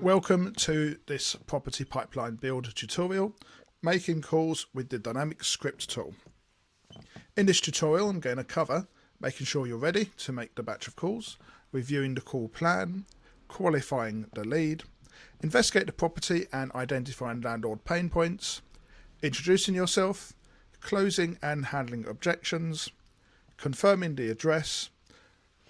Welcome to this property pipeline build tutorial, making calls with the dynamic script tool. In this tutorial I'm going to cover making sure you're ready to make the batch of calls, reviewing the call plan, qualifying the lead, investigate the property and identifying landlord pain points, introducing yourself, closing and handling objections, confirming the address,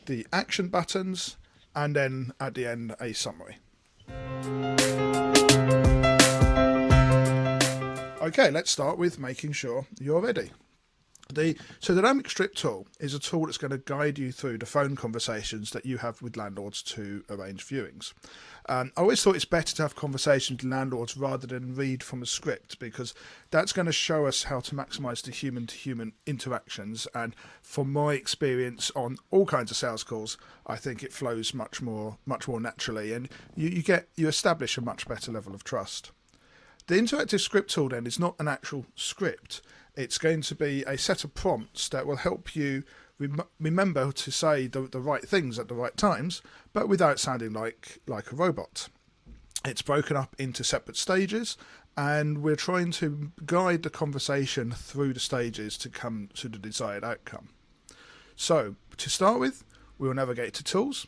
the action buttons, and then at the end a summary. Okay, let's start with making sure you're ready. So the dynamic script tool is a tool that's going to guide you through the phone conversations that you have with landlords to arrange viewings. I always thought it's better to have conversations with landlords rather than read from a script, because that's going to show us how to maximise the human-to-human interactions, and from my experience on all kinds of sales calls, I think it flows much more naturally, and you establish a much better level of trust. The interactive script tool then is not an actual script. It's going to be a set of prompts that will help you remember to say the right things at the right times, but without sounding like a robot. It's broken up into separate stages, and we're trying to guide the conversation through the stages to come to the desired outcome. So to start with, we'll navigate to Tools,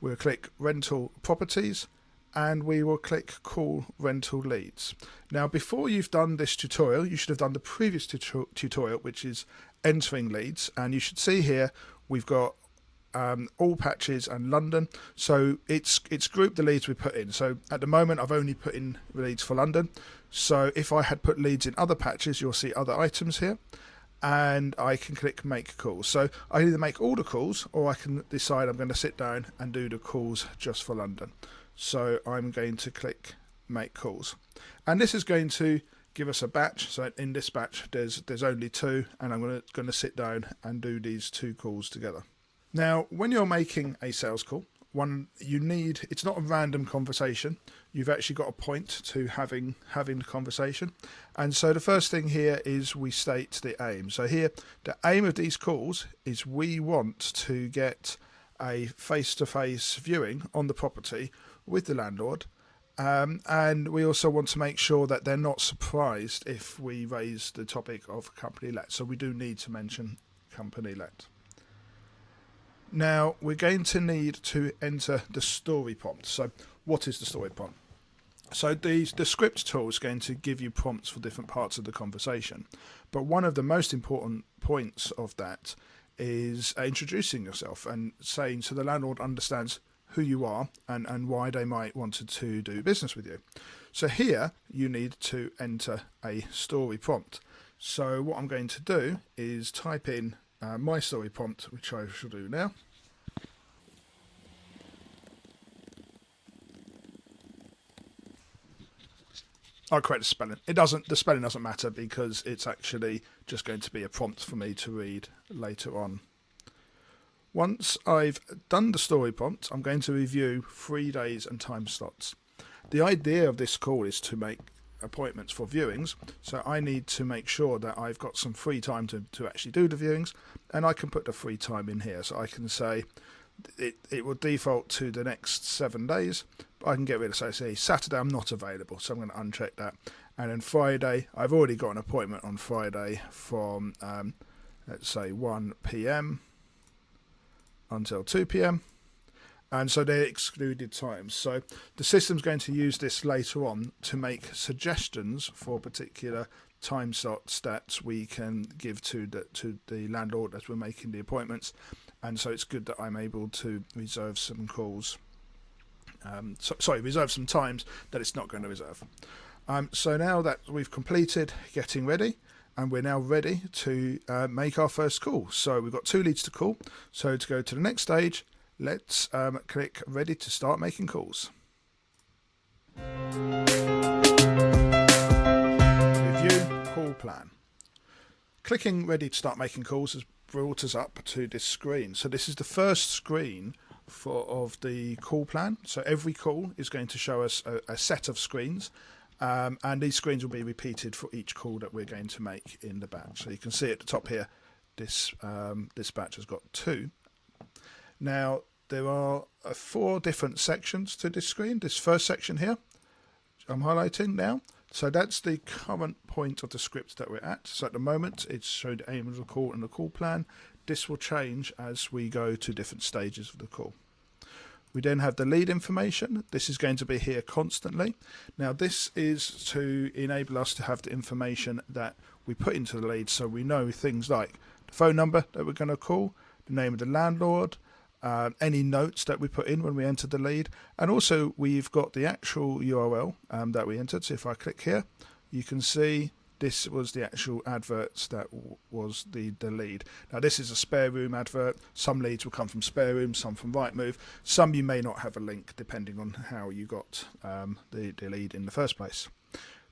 we'll click Rental Properties, and we will click Call Rental Leads. Now, before you've done this tutorial, you should have done the previous tutorial, which is entering leads, and you should see here we've got all patches and London, so it's grouped the leads we put in. So at the moment I've only put in leads for London, so if I had put leads in other patches, you'll see other items here, and I can click make calls. So I either make all the calls, or I can decide I'm going to sit down and do the calls just for London. So I'm going to click make calls, and this is going to give us a batch. So in this batch there's only two, and I'm going to sit down and do these two calls together. Now, when you're making a sales call, it's not a random conversation. You've actually got a point to having the conversation, and so the first thing here is we state the aim. So here the aim of these calls is we want to get a face-to-face viewing on the property with the landlord, and we also want to make sure that they're not surprised if we raise the topic of company let. So we do need to mention company let. Now we're going to need to enter the story prompt. So what is the story prompt? So the script tool is going to give you prompts for different parts of the conversation, but one of the most important points of that is introducing yourself and saying so the landlord understands who you are and why they might want to do business with you. So here you need to enter a story prompt. So what I'm going to do is type in my story prompt, which I shall do now. I'll correct the spelling. The spelling doesn't matter, because it's actually just going to be a prompt for me to read later on. Once I've done the story prompt, I'm going to review 3 days and time slots. The idea of this call is to make appointments for viewings, so I need to make sure that I've got some free time to actually do the viewings, and I can put the free time in here. So I can say it will default to the next 7 days, but I can get rid of, so say Saturday I'm not available, so I'm going to uncheck that. And then Friday, I've already got an appointment on Friday from let's say 1 PM until 2 PM, and so they're excluded times. So the system's going to use this later on to make suggestions for particular time slots that we can give to the landlord as we're making the appointments, and so it's good that I'm able to reserve some calls. Reserve some times that it's not going to reserve. So now that we've completed getting ready, and we're now ready to make our first call. So we've got 2 leads to call. So to go to the next stage, let's click ready to start making calls. Review call plan. Clicking ready to start making calls has brought us up to this screen. So this is the first screen of the call plan. So every call is going to show us a set of screens. And these screens will be repeated for each call that we're going to make in the batch. So you can see at the top here, this batch has got 2. Now there are 4 different sections to this screen. This first section here I'm highlighting now. So that's the current point of the script that we're at. So at the moment it's showing the aim of the call and the call plan. This will change as we go to different stages of the call. We then have the lead information. This is going to be here constantly. Now this is to enable us to have the information that we put into the lead, so we know things like the phone number that we're going to call, the name of the landlord, any notes that we put in when we enter the lead, and also we've got the actual URL that we entered. So if I click here, you can see this was the actual adverts that was the lead. Now this is a spare room advert. Some leads will come from spare room, some from Rightmove. Some you may not have a link depending on how you got the lead in the first place.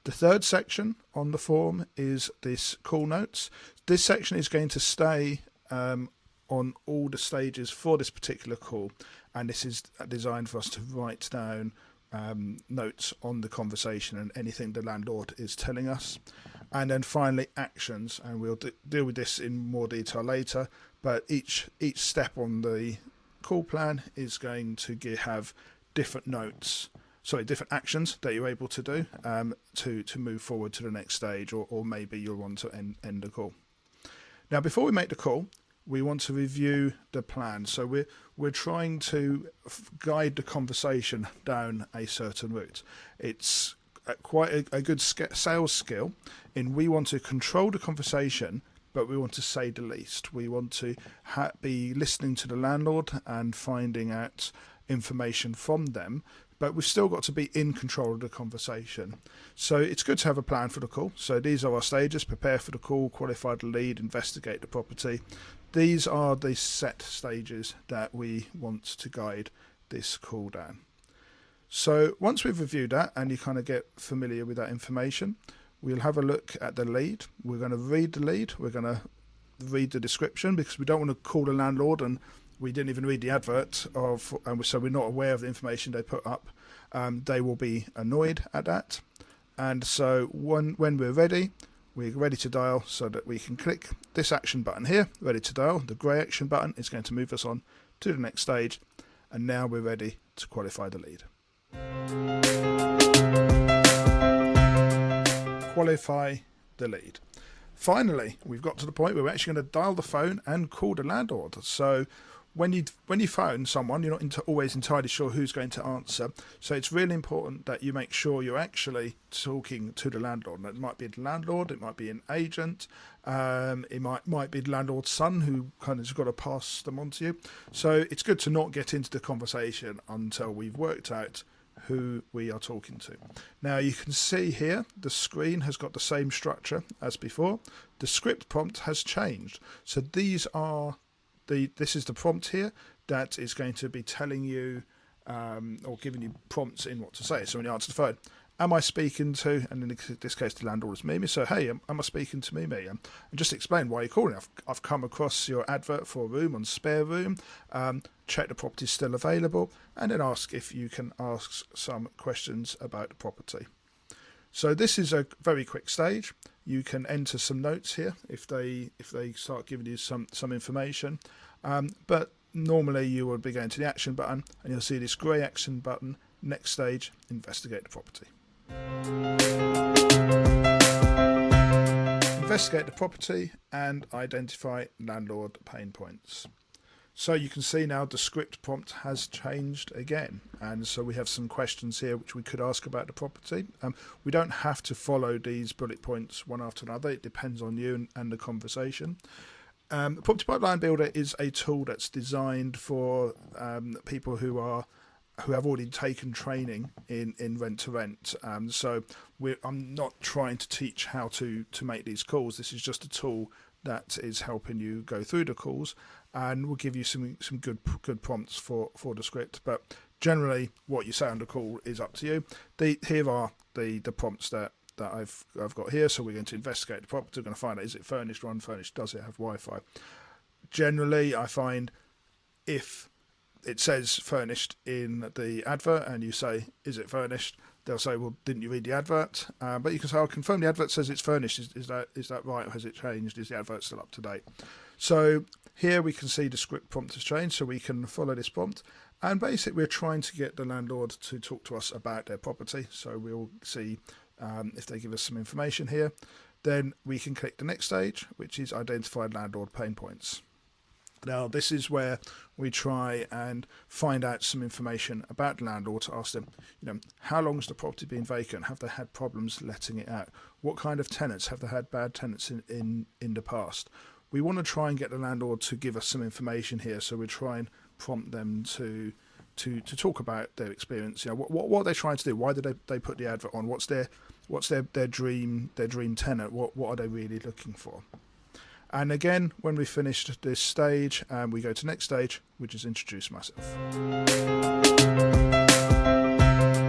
The third section on the form is this call notes. This section is going to stay on all the stages for this particular call, and this is designed for us to write down notes on the conversation and anything the landlord is telling us. And then finally actions, and we'll deal with this in more detail later, but each step on the call plan is going to have different different actions that you're able to do to move forward to the next stage, or maybe you'll want to end the call. Now before we make the call, we want to review the plan. So we're trying to guide the conversation down a certain route. It's quite a good sales skill in we want to control the conversation, but we want to say the least. We want to be listening to the landlord and finding out information from them, but we've still got to be in control of the conversation. So it's good to have a plan for the call. So these are our stages: prepare for the call, qualify the lead, investigate the property. These are the set stages that we want to guide this call down. So once we've reviewed that and you kind of get familiar with that information, we'll have a look at the lead. We're going to read the lead. We're going to read the description, because we don't want to call the landlord and we didn't even read the advert so we're not aware of the information they put up. They will be annoyed at that. And so when we're ready to dial, so that we can click this action button here, ready to dial. The grey action button is going to move us on to the next stage, and now we're ready to qualify the lead. Qualify the lead. Finally, we've got to the point where we're actually going to dial the phone and call the landlord. So when you phone someone, you're not always entirely sure who's going to answer. So it's really important that you make sure you're actually talking to the landlord. And it might be the landlord, it might be an agent, it might be the landlord's son who kind of has got to pass them on to you. So it's good to not get into the conversation until we've worked out who we are talking to. Now you can see here the screen has got the same structure as before. The script prompt has changed. So this is the prompt here that is going to be telling you or giving you prompts in what to say. So when you answer the phone, am I speaking to, and in this case the landlord is Mimi, so hey, am I speaking to Mimi? And just explain why you're calling. I've come across your advert for a room on spare room, check the property's still available, and then ask if you can ask some questions about the property. So this is a very quick stage. You can enter some notes here if they start giving you some information, but normally you would be going to the action button and you'll see this grey action button. Next stage, investigate the property. Investigate the property and identify landlord pain points. So you can see now the script prompt has changed again, and so we have some questions here which we could ask about the property. We don't have to follow these bullet points one after another. It depends on you and the conversation. The Property Pipeline Builder is a tool that's designed for people who have already taken training in rent to rent. So I'm not trying to teach how to make these calls. This is just a tool that is helping you go through the calls, and will give you some good prompts for the script. But generally, what you say on the call is up to you. Here are the prompts that I've got here. So we're going to investigate the property. We're going to find out, is it furnished or unfurnished? Does it have Wi-Fi? Generally, I find if it says furnished in the advert and you say, is it furnished? They'll say, well, didn't you read the advert? But you can say, I'll confirm the advert says it's furnished. Is that right, or has it changed? Is the advert still up to date? So Here we can see the script prompt has changed, so we can follow this prompt. And basically, we're trying to get the landlord to talk to us about their property. So we'll see if they give us some information here. Then we can click the next stage, which is identify landlord pain points. Now, this is where we try and find out some information about the landlord to ask them, how long has the property been vacant? Have they had problems letting it out? What kind of tenants? Have they had bad tenants in the past? We want to try and get the landlord to give us some information here, so we try and prompt them to talk about their experience. What are they trying to do? Why did they put the advert on? What's their dream tenant? What are they really looking for? And again, when we finished this stage, we go to next stage, which is introduce myself.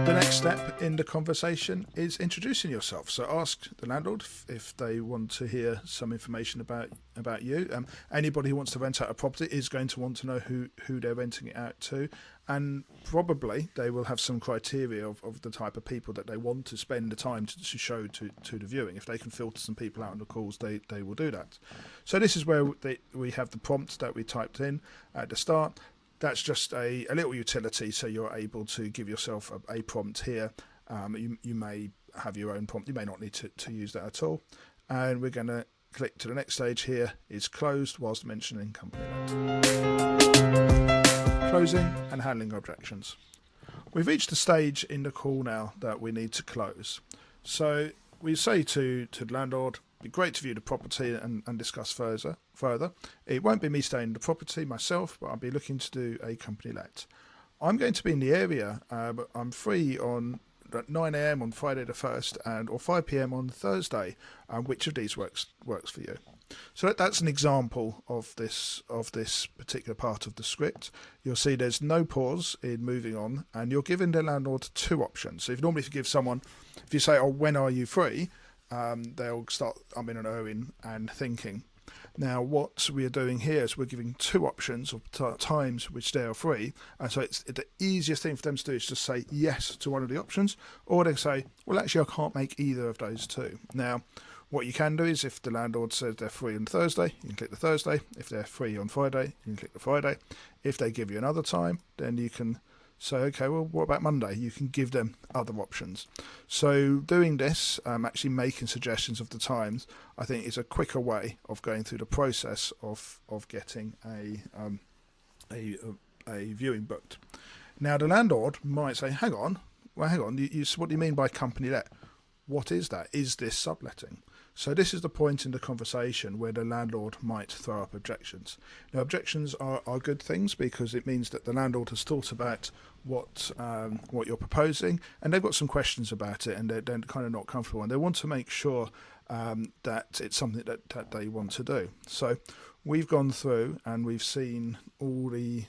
The next step in the conversation is introducing yourself. So ask the landlord if they want to hear some information about you. Anybody who wants to rent out a property is going to want to know who they're renting it out to, and probably they will have some criteria of the type of people that they want to spend the time to show to the viewing. If they can filter some people out on the calls, they will do that. So this is where we have the prompt that we typed in at the start. That's just a little utility, so you're able to give yourself a prompt here. You may have your own prompt. You may not need to use that at all. And we're going to click to the next stage here, is closed whilst mentioning company let. Closing and handling objections. We've reached the stage in the call now that we need to close. So we say to the landlord, it'd be great to view the property and discuss further. It won't be me staying in the property myself, but I'll be looking to do a company let. I'm going to be in the area, but I'm free on 9 a.m. on Friday the 1st or 5 p.m. on Thursday. Which of these works for you? So that's an example of this particular part of the script. You'll see there's no pause in moving on, and you're giving the landlord two options. So if you give someone, if you say, "Oh, when are you free?" they'll start in and thinking. Now, what we are doing here is we're giving two options of times which they are free, and so it's the easiest thing for them to do is just say yes to one of the options, or they say, well, actually, I can't make either of those two. Now, what you can do is if the landlord says they're free on Thursday, you can click the Thursday. If they're free on Friday, you can click the Friday. If they give you another time, then you can say, okay, well, what about Monday? You can give them other options. So doing this, actually making suggestions of the times, I think is a quicker way of going through the process of getting a viewing booked. Now, the landlord might say, hang on, what do you mean by company let? What is that? Is this subletting? So this is the point in the conversation where the landlord might throw up objections. Now, objections are good things because it means that the landlord has thought about what you're proposing, and they've got some questions about it, and they're kind of not comfortable, and they want to make sure that it's something that they want to do. So we've gone through and we've seen all the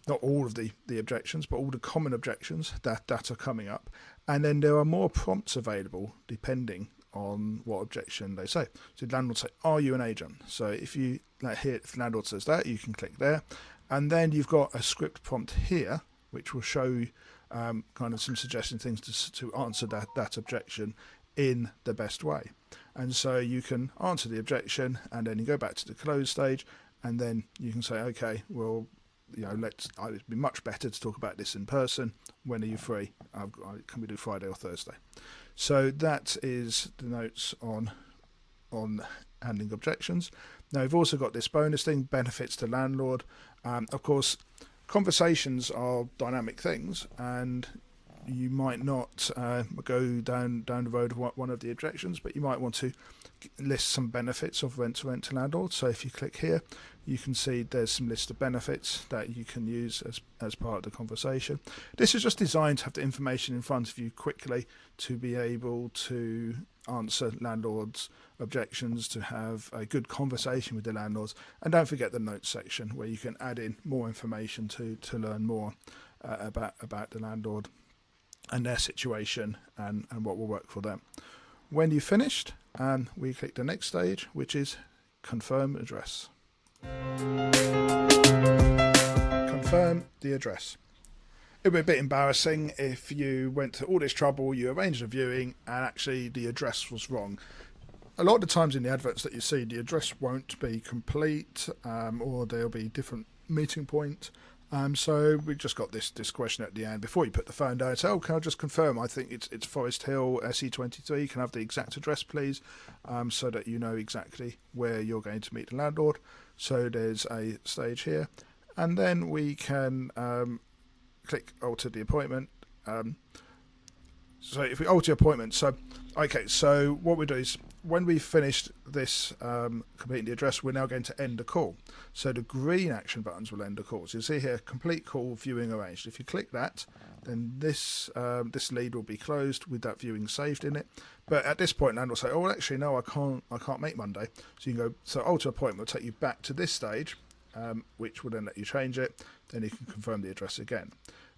not all of the objections, but all the common objections that are coming up, and then there are more prompts available depending on what objection they say. So the landlord say, are you an agent? So if you if the landlord says that, you can click there, and then you've got a script prompt here which will show you kind of some suggesting things to answer that objection in the best way. And so you can answer the objection, and then you go back to the close stage, and then you can say, okay, well, it'd be much better to talk about this in person. When are you free? Can we do Friday or Thursday? So that is the notes on handling objections. Now, we've also got this bonus thing, benefits to landlord. Of course, conversations are dynamic things, and you might not go down the road of one of the objections, but you might want to list some benefits of rent to landlord. So if you click here, you can see there's some list of benefits that you can use as part of the conversation. This is just designed to have the information in front of you quickly to be able to answer landlords' objections, to have a good conversation with the landlords. And don't forget the notes section where you can add in more information to learn more about the landlord and their situation and what will work for them. When you've finished, we click the next stage, which is confirm address. Confirm the address. It would be a bit embarrassing if you went to all this trouble, you arranged a viewing, and actually the address was wrong. a lot of the times in the adverts that you see, the address won't be complete, or there'll be different meeting point. So we've just got this question at the end before you put the phone down. So, can I just confirm? I think it's Forest Hill, SE23. Can I have the exact address, please, so that you know exactly where you're going to meet the landlord. So there's a stage here, and then we can click alter the appointment. So if we alter appointment, so what we do is when we've finished this completing the address, we're now going to end the call. So the green action buttons will end the call. So you see here, complete call, viewing arranged. If you click that, then this lead will be closed with that viewing saved in it. But at this point, landlord will say, oh, well, actually, no, I can't make Monday. So you can go, so alter appointment will take you back to this stage, which will then let you change it. Then you can confirm the address again.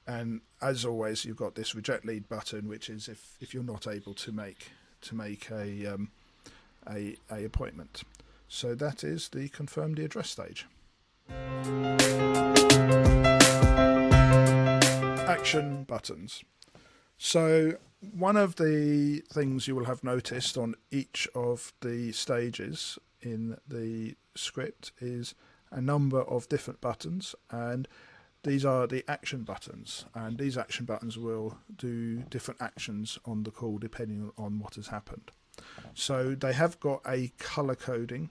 And as always, you've got this reject lead button, which is if you're not able to make a appointment. So that is the confirm the address stage. Action buttons. So one of the things you will have noticed on each of the stages in the script is a number of different buttons, and these are the action buttons, and these action buttons will do different actions on the call depending on what has happened. So they have got a colour coding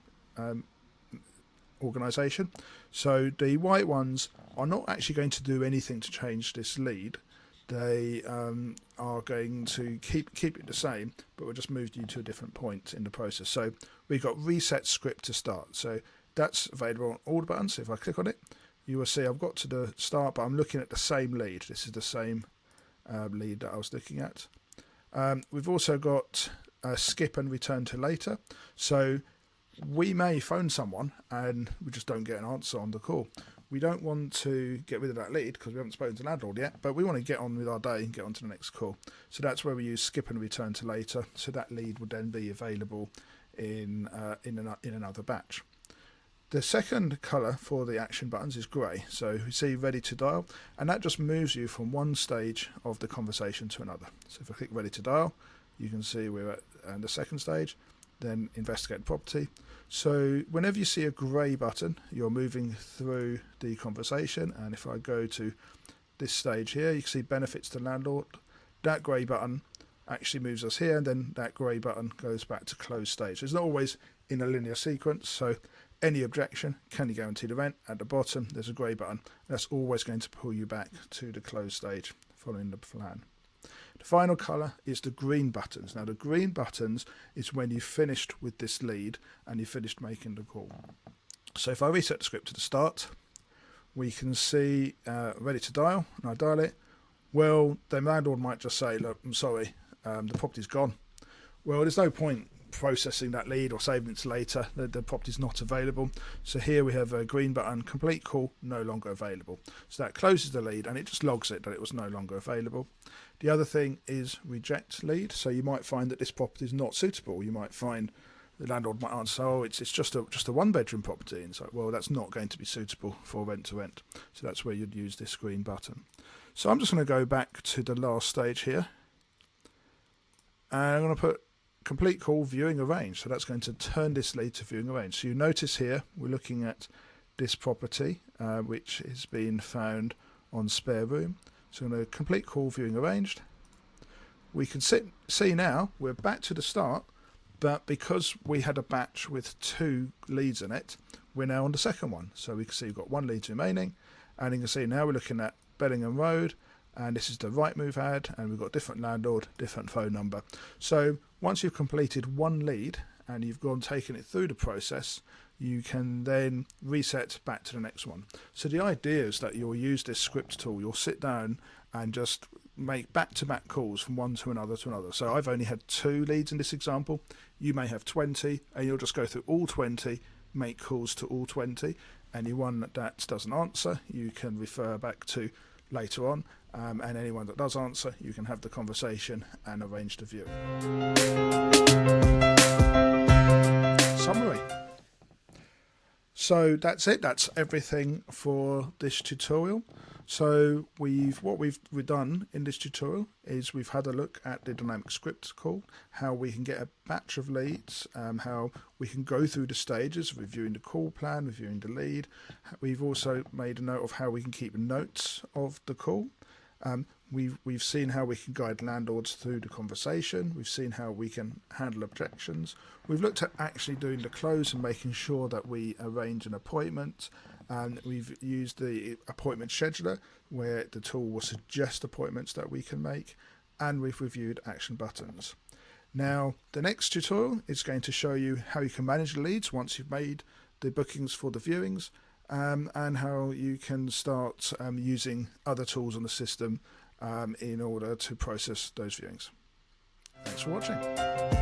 organisation. So the white ones are not actually going to do anything to change this lead. They are going to keep it the same, but we'll just move you to a different point in the process. So we've got reset script to start. So that's available on all the buttons. So if I click on it, you will see I've got to the start, but I'm looking at the same lead. This is the same lead that I was looking at. We've also got skip and return to later. So we may phone someone and we just don't get an answer on the call. We don't want to get rid of that lead because we haven't spoken to the landlord yet, but we want to get on with our day and get on to the next call. So that's where we use skip and return to later. So that lead would then be available in another batch. The second colour for the action buttons is grey. So we see ready to dial, and that just moves you from one stage of the conversation to another. So if I click ready to dial, you can see we're at the second stage, then investigate the property. So whenever you see a grey button, you're moving through the conversation, and if I go to this stage here, you can see benefits to landlord. That grey button actually moves us here, and then that grey button goes back to close stage. It's not always in a linear sequence, so any objection, can you guarantee the rent? At the bottom, there's a grey button. That's always going to pull you back to the close stage following the plan. The final colour is the green buttons. Now, the green buttons is when you've finished with this lead and you've finished making the call. So if I reset the script to the start, we can see ready to dial, and I dial it. Well, the landlord might just say, look, I'm sorry, the property's gone. Well, there's no point processing that lead or saving it to later. The property's not available. So here we have a green button, complete call, no longer available. So that closes the lead and it just logs it that it was no longer available. The other thing is reject lead. So you might find that this property is not suitable. You might find the landlord might answer, oh, it's just a one-bedroom property. And so, well, that's not going to be suitable for rent to rent. So that's where you'd use this green button. So I'm just going to go back to the last stage here. And I'm going to put complete call, viewing arranged. So that's going to turn this lead to viewing arranged. So you notice here we're looking at this property, which is being found on spare room. So I'm going to complete call, viewing arranged. We can see now we're back to the start, but because we had a batch with 2 leads in it, we're now on the second one. So we can see we've got 1 lead remaining, and you can see now we're looking at Bellingham Road, and this is the right move ad, and we've got different landlord, different phone number. So once you've completed 1 lead and you've taken it through the process, you can then reset back to the next one. So the idea is that you'll use this script tool, you'll sit down and just make back-to-back calls from one to another to another. So I've only had 2 leads in this example. You may have 20, and you'll just go through all 20, make calls to all 20, and the one that doesn't answer, you can refer back to later on, and anyone that does answer, you can have the conversation and arrange the viewing. Summary. So that's it. That's everything for this tutorial. So what we've done in this tutorial is we've had a look at the dynamic script call, how we can get a batch of leads, how we can go through the stages of reviewing the call plan, reviewing the lead. We've also made a note of how we can keep notes of the call. We've seen how we can guide landlords through the conversation. We've seen how we can handle objections. We've looked at actually doing the close and making sure that we arrange an appointment. And we've used the appointment scheduler where the tool will suggest appointments that we can make. And we've reviewed action buttons. Now, the next tutorial is going to show you how you can manage the leads once you've made the bookings for the viewings. And how you can start using other tools on the system in order to process those viewings. Thanks for watching.